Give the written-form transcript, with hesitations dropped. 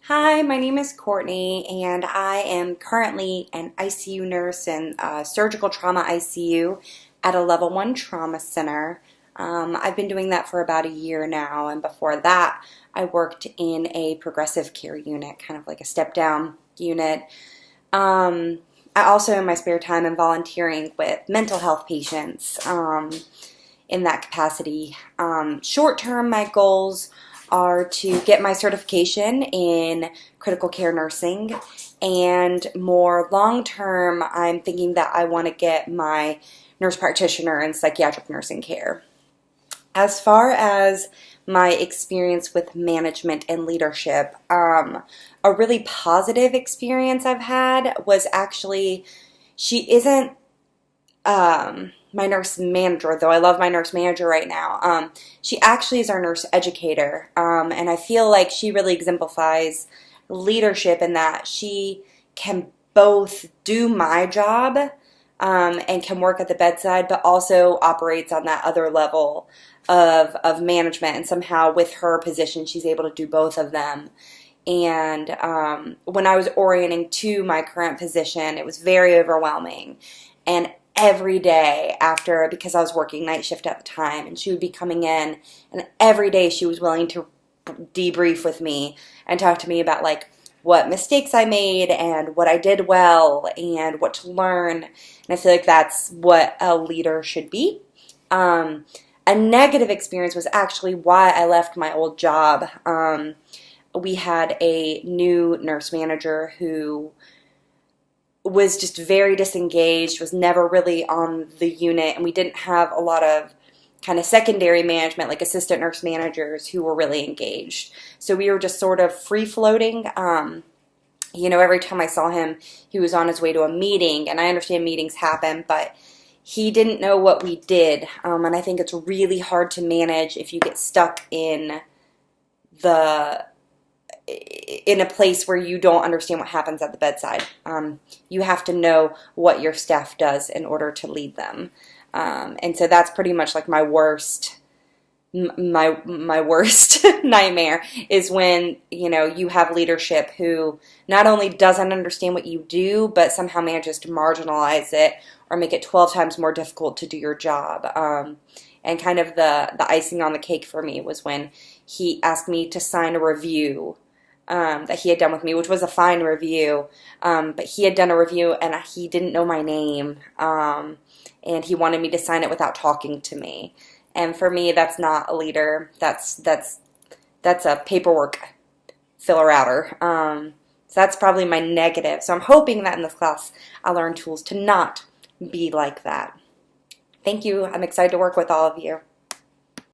Hi, my name is Courtney, and I am currently an ICU nurse in surgical trauma ICU at a level 1 trauma center. I've been doing that for about a year now, and before that, I worked in a progressive care unit, kind of like a step down unit. I also, in my spare time, am volunteering with mental health patients in that capacity. Short term, my goals are to get my certification in critical care nursing, and more long term, I'm thinking that I want to get my nurse practitioner in psychiatric nursing care. As far as my experience with management and leadership, a really positive experience I've had was actually, she isn't my nurse manager, though I love my nurse manager right now. She actually is our nurse educator, and I feel like she really exemplifies leadership in that she can both do my job and can work at the bedside, but also operates on that other level of management. And somehow, with her position, she's able to do both of them. And when I was orienting to my current position, it was very overwhelming. And every day after, because I was working night shift at the time, and she would be coming in, and every day she was willing to debrief with me and talk to me about like what mistakes I made and what I did well and what to learn. And I feel like that's what a leader should be. A negative experience was actually why I left my old job. We had a new nurse manager who was just very disengaged, was never really on the unit, and we didn't have a lot of kind of secondary management, like assistant nurse managers who were really engaged. So we were just sort of free-floating. Every time I saw him, he was on his way to a meeting, and I understand meetings happen, but he didn't know what we did, and I think it's really hard to manage if you get stuck in a place where you don't understand what happens at the bedside. You have to know what your staff does in order to lead them. And so that's pretty much like my worst nightmare is when, you have leadership who not only doesn't understand what you do, but somehow manages to marginalize it or make it 12 times more difficult to do your job. And kind of the icing on the cake for me was when he asked me to sign a review that he had done with me, which was a fine review, but he had done a review and he didn't know my name, and he wanted me to sign it without talking to me. And for me, that's not a leader. That's a paperwork filler-outer. So that's probably my negative. So I'm hoping that in this class I'll learn tools to not be like that. Thank you. I'm excited to work with all of you.